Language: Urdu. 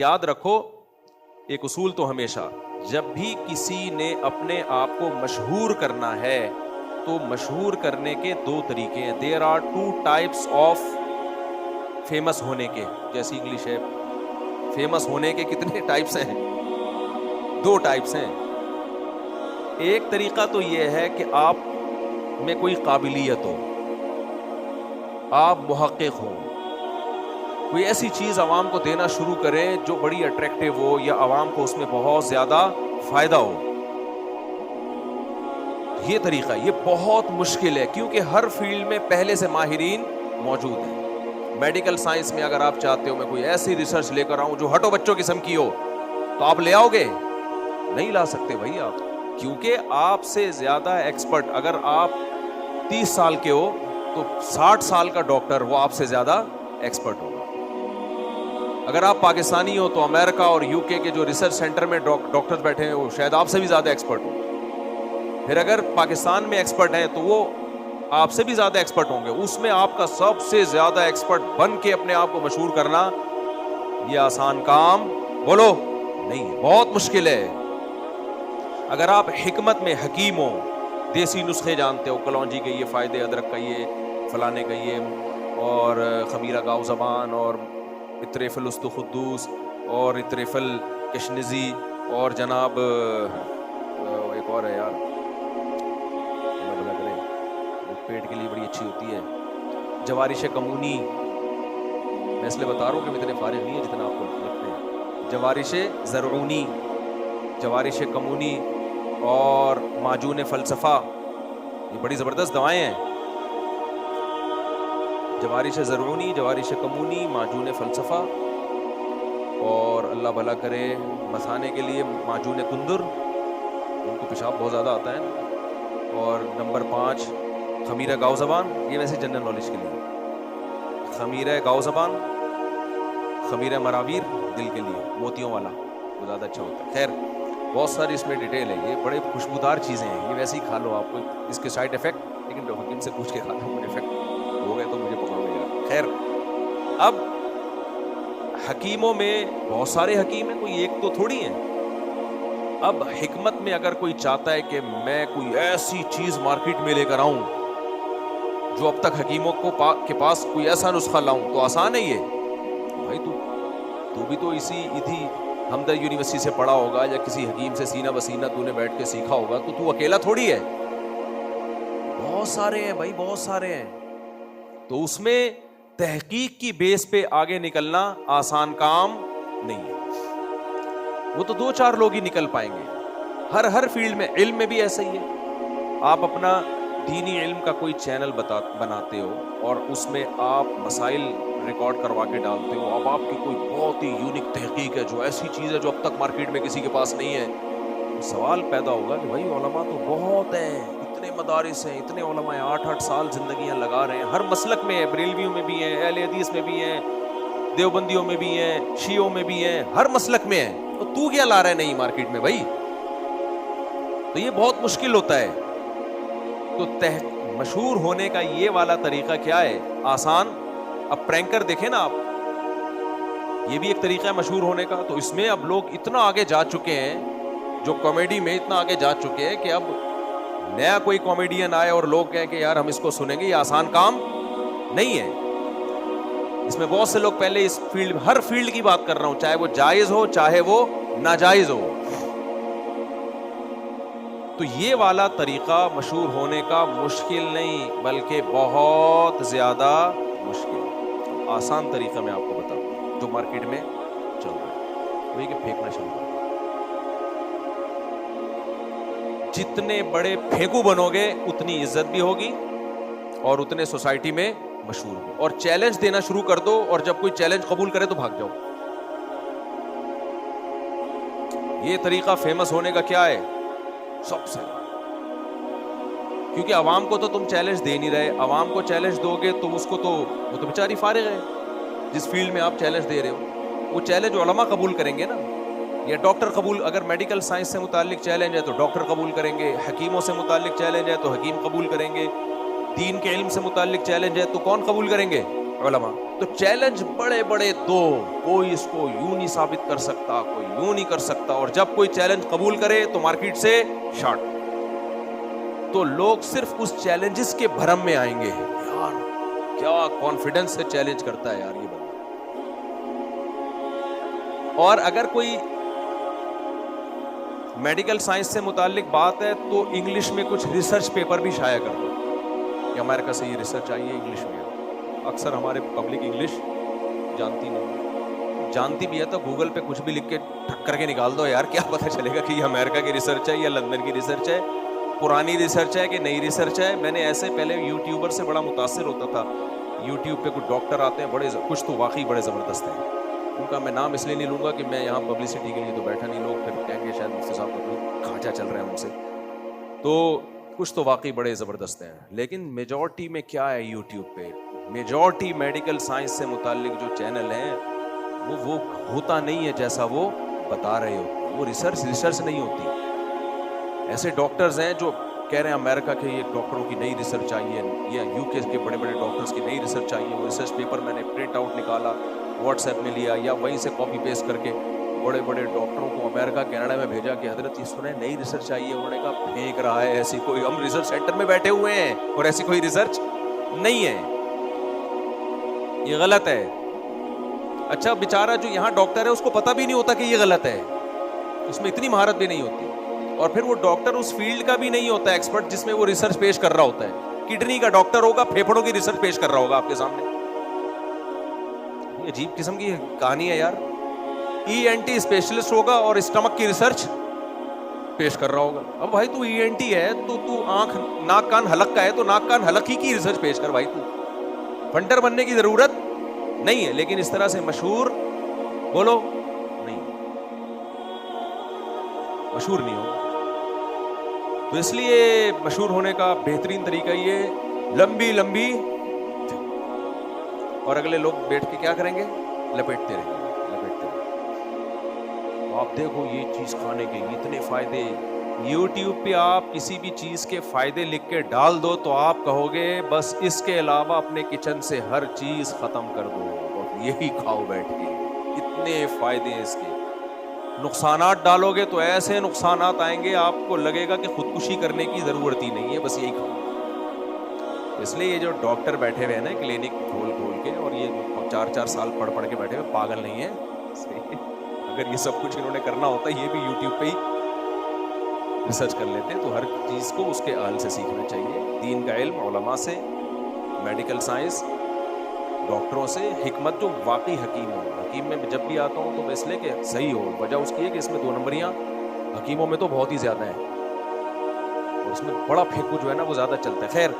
یاد رکھو ایک اصول تو ہمیشہ، جب بھی کسی نے اپنے آپ کو مشہور کرنا ہے تو مشہور کرنے کے دو طریقے ہیں. There are two types of famous ہونے کے. جیسی انگلش ہے، فیمس ہونے کے کتنے ٹائپس ہیں؟ دو ٹائپس ہیں. ایک طریقہ تو یہ ہے کہ آپ میں کوئی قابلیت ہو، آپ محقق ہو، کوئی ایسی چیز عوام کو دینا شروع کرے جو بڑی اٹریکٹیو ہو یا عوام کو اس میں بہت زیادہ فائدہ ہو. یہ طریقہ یہ بہت مشکل ہے کیونکہ ہر فیلڈ میں پہلے سے ماہرین موجود ہیں. میڈیکل سائنس میں اگر آپ چاہتے ہو میں کوئی ایسی ریسرچ لے کر آؤں جو ہٹو بچوں قسم کی ہو تو آپ لے آؤ گے؟ نہیں لا سکتے بھائی آپ، کیونکہ آپ سے زیادہ ایکسپرٹ، اگر آپ 30 سال کے ہو تو 60 سال کا ڈاکٹر وہ آپ سے زیادہ ایکسپرٹ ہوگا. اگر آپ پاکستانی ہو تو امریکہ اور یو کے جو ریسرچ سینٹر میں ڈاکٹر بیٹھے ہیں وہ شاید آپ سے بھی زیادہ ایکسپرٹ ہو. پھر اگر پاکستان میں ایکسپرٹ ہیں تو وہ آپ سے بھی زیادہ ایکسپرٹ ہوں گے. اس میں آپ کا سب سے زیادہ ایکسپرٹ بن کے اپنے آپ کو مشہور کرنا یہ آسان کام بولو نہیں ہے، بہت مشکل ہے. اگر آپ حکمت میں حکیم ہو، دیسی نسخے جانتے ہو، کلونجی کے یہ فائدے، ادرک کا یہ، فلانے کا یہ، اور خمیرہ گاؤ زبان، اور اطریف الست خدوس، اور اطریف الکشنزی، اور جناب ایک اور ہے یار، اللہ بھلا کرے، وہ پیٹ کے لیے بڑی اچھی ہوتی ہے، جوارش کمونی. میں اس لیے بتا رہا ہوں کہ اتنے فارغ نہیں ہے جتنا آپ کو لگتے ہیں. جوارش زرعونی، جوارش کمونی، اور معجون فلسفہ، یہ بڑی زبردست دوائیں ہیں. جوارش زرعونی، جوارش کمونی، معجون فلسفہ، اور اللہ بھلا کرے مثانے کے لیے معجون کندر، ان کو پیشاب بہت زیادہ آتا ہے نا. اور نمبر 5 خمیرہ گاؤ زبان، یہ ویسے جنرل نالج کے لیے. خمیرہ گاؤ زبان، خمیرہ مراویر دل کے لیے، موتیوں والا وہ زیادہ اچھا ہوتا ہے. خیر بہت ساری اس میں ڈیٹیل ہے، یہ بڑے خوشبودار چیزیں ہیں، یہ ویسے ہی کھا لو آپ کو اس کے سائڈ افیکٹ، لیکن حکیم سے پوچھ کے کھا لو، افیکٹ ہو گئے تو مجھے پکڑو گے یار. خیر اب حکیموں میں بہت سارے حکیم ہیں، کوئی ایک تو تھوڑی ہیں. اب حکمت میں اگر کوئی چاہتا ہے کہ میں کوئی ایسی چیز مارکیٹ میں لے کر آؤں جو اب تک حکیموں کے پاس کوئی ایسا نسخہ لاؤں تو آسان ہے یہ بھائی. تو بھی تو اسی ادھی ہمدرد یونیورسٹی سے پڑھا ہوگا یا کسی حکیم سے سینہ بسینہ تو نے بیٹھ کے سیکھا ہوگا، تو اکیلا تھوڑی ہے، بہت سارے ہیں بھائی، بہت سارے ہیں. تو اس میں تحقیق کی بیس پہ آگے نکلنا آسان کام نہیں ہے. وہ تو 2-4 لوگ ہی نکل پائیں گے. ہر فیلڈ میں، علم میں بھی ایسا ہی ہے. آپ اپنا دینی علم کا کوئی چینل بناتے ہو اور اس میں آپ مسائل ریکارڈ کروا کے ڈالتے ہو. اب آپ کی کوئی بہت ہی یونیک تحقیق ہے جو ایسی چیز ہے جو اب تک مارکیٹ میں کسی کے پاس نہیں ہے، سوال پیدا ہوگا کہ بھائی علماء تو بہت ہیں، اتنے مدارس ہیں، اتنے علماء ہیں، 8-8 سال زندگیاں لگا رہے ہیں، ہر مسلک میں ہیں، بریلویوں میں بھی ہیں، اہل حدیث میں بھی ہیں، دیوبندیوں میں بھی ہیں، شیعوں میں بھی ہیں، ہر مسلک میں ہیں، تو کیا لا رہا ہے نہیں مارکیٹ میں بھائی؟ تو یہ بہت مشکل ہوتا ہے. تو مشہور ہونے کا یہ والا طریقہ کیا ہے؟ آسان. اب پرینکر دیکھیں نا آپ، یہ بھی ایک طریقہ ہے مشہور ہونے کا. تو اس میں اب لوگ اتنا آگے جا چکے ہیں، جو کامیڈی میں اتنا آگے جا چکے ہیں کہ اب نیا کوئی کامیڈین آئے اور لوگ کہیں کہ یار ہم اس کو سنیں گے، یہ آسان کام نہیں ہے. اس میں بہت سے لوگ پہلے اس فیلڈ، ہر فیلڈ کی بات کر رہا ہوں، چاہے وہ جائز ہو چاہے وہ ناجائز ہو. تو یہ والا طریقہ مشہور ہونے کا مشکل نہیں بلکہ بہت زیادہ مشکل. آسان طریقہ میں آپ کو بتاؤں جو مارکیٹ میں چل رہا ہے وہی کہ پھینکنا شروع کرو. جتنے بڑے پھینکو بنو گے اتنی عزت بھی ہوگی اور اتنے سوسائٹی میں مشہور ہو. اور چیلنج دینا شروع کر دو، اور جب کوئی چیلنج قبول کرے تو بھاگ جاؤ. یہ طریقہ فیمس ہونے کا کیا ہے سب سے، کیونکہ عوام کو تو تم چیلنج دے نہیں رہے. عوام کو چیلنج دو گے تو اس کو تو وہ تو بیچاری فارغ ہے جس فیلڈ میں آپ چیلنج دے رہے ہو. وہ چیلنج علماء قبول کریں گے نا، یا ڈاکٹر قبول، اگر میڈیکل سائنس سے متعلق چیلنج ہے تو ڈاکٹر قبول کریں گے، حکیموں سے متعلق چیلنج ہے تو حکیم قبول کریں گے، دین کے علم سے متعلق چیلنج ہے تو کون قبول کریں گے؟ علماء. تو چیلنج بڑے بڑے دو، کوئی اس کو یوں نہیں ثابت کر سکتا، کوئی یوں نہیں کر سکتا، اور جب کوئی چیلنج قبول کرے تو مارکیٹ سے شارٹ. تو لوگ صرف اس چیلنجز کے بھرم میں آئیں گے. یار کیا کانفیڈنس سے چیلنج کرتا ہے یار یہ بندہ. اور اگر کوئی میڈیکل سائنس سے متعلق بات ہے تو انگلش میں کچھ ریسرچ پیپر بھی شائع کر دو کہ امریکہ سے یہ ریسرچ آئی ہے انگلش میں. اکثر ہمارے پبلک انگلش جانتی نہیں، جانتی بھی ہے تو گوگل پہ کچھ بھی لکھ کے ٹھک کر کے نکال دو یار، کیا پتہ چلے گا کہ یہ امریکہ کی ریسرچ ہے یا لندن کی ریسرچ ہے، پرانی ریسرچ ہے کہ نئی ریسرچ ہے. میں نے ایسے پہلے یوٹیوبر سے بڑا متاثر ہوتا تھا. یوٹیوب پہ کچھ ڈاکٹر آتے ہیں بڑے، کچھ تو واقعی بڑے زبردست ہیں. ان کا میں نام اس لیے نہیں لوں گا کہ میں یہاں پبلسٹی کے لیے تو بیٹھا نہیں، لوگ پھر کہیں گے شاید مفتی صاحب کو کھانچا چل رہا ہے ان سے. تو کچھ تو واقعی بڑے زبردست ہیں، لیکن میجورٹی میں کیا ہے یوٹیوب پہ، میجورٹی میڈیکل سائنس سے متعلق جو چینل ہیں وہ ہوتا نہیں ہے جیسا وہ بتا رہے ہو. وہ ریسرچ نہیں ہوتی. ایسے ڈاکٹرز ہیں جو کہہ رہے ہیں امریکہ کے یہ ڈاکٹروں کی نئی ریسرچ آئی ہے، یا یو کے کے بڑے بڑے ڈاکٹرز کی نئی ریسرچ آئی ہے. وہ ریسرچ پیپر میں نے پرنٹ آؤٹ نکالا، واٹس ایپ میں لیا یا وہیں سے کاپی پیسٹ کر کے بڑے بڑے ڈاکٹروں کو امریکہ کینیڈا میں بھیجا کہ حضرت یہ سنیں نئی ریسرچ آئی ہے. انہوں نے کہا پھینک رہا ہے، ایسی کوئی، ہم ریسرچ سینٹر میں بیٹھے ہوئے ہیں اور ایسی کوئی ریسرچ نہیں ہے، یہ غلط ہے. اچھا بیچارہ جو یہاں ڈاکٹر ہے اس کو پتہ بھی نہیں ہوتا کہ یہ غلط ہے، اس میں اتنی مہارت بھی نہیں ہوتی. اور پھر وہ ڈاکٹر اس فیلڈ کا بھی نہیں ہوتا ایکسپرٹ جس میں وہ ریسرچ پیش کر رہا ہوتا ہے. کڈنی کا ڈاکٹر ہوگا، پھیپھڑوں کی ریسرچ پیش کر رہا ہوگا آپ کے سامنے. یہ عجیب قسم کی کہانی ہے یار. ای این ٹی اسپیشلسٹ ہوگا اور اسٹمک کی ریسرچ پیش کر رہا ہوگا. اب بھائی تو ای این ٹی ہے تو آنکھ ناک کان حلق کا ہے تو ناک کان حلق ہی کی ریسرچ پیش کر. بھائی تو فنڈر بننے کی ضرورت نہیں ہے، لیکن اس طرح سے مشہور بولو نہیں، مشہور نہیں ہو. تو اس لیے مشہور ہونے کا بہترین طریقہ یہ لمبی لمبی، اور اگلے لوگ بیٹھ کے کیا کریں گے، لپیٹتے رہیں گے. آپ دیکھو یہ چیز کھانے کے اتنے فائدے. یوٹیوب پہ آپ کسی بھی چیز کے فائدے لکھ کے ڈال دو تو آپ کہو گے بس اس کے علاوہ اپنے کچن سے ہر چیز ختم کر دو اور یہی کھاؤ بیٹھ کے، اتنے فائدے اس کے. نقصانات ڈالو گے تو ایسے نقصانات آئیں گے آپ کو لگے گا کہ خودکشی کرنے کی ضرورت ہی نہیں ہے، بس یہی کھاؤ. اس لیے یہ جو ڈاکٹر بیٹھے ہوئے ہیں نا کلینک کھول کھول کے، اور یہ 4 سال پڑھ کے بیٹھے ہوئے، پاگل نہیں ہیں. اگر یہ سب کچھ انہوں نے کرنا ہوتا یہ بھی یوٹیوب پہ ہی ریسرچ کر لیتے. تو ہر چیز کو اس کے اہل سے سیکھنا چاہیے. دین کا علم علماء سے، میڈیکل سائنس ڈاکٹروں سے، حکمت جو واقعی حکیم ہو. حکیم میں جب بھی آتا ہوں تو میں اس لیے کہ صحیح ہو، وجہ اس کی ہے کہ اس میں 2 نمبریاں حکیموں میں تو بہت ہی زیادہ ہیں اور اس میں بڑا پھینکو جو ہے نا وہ زیادہ چلتا ہے. خیر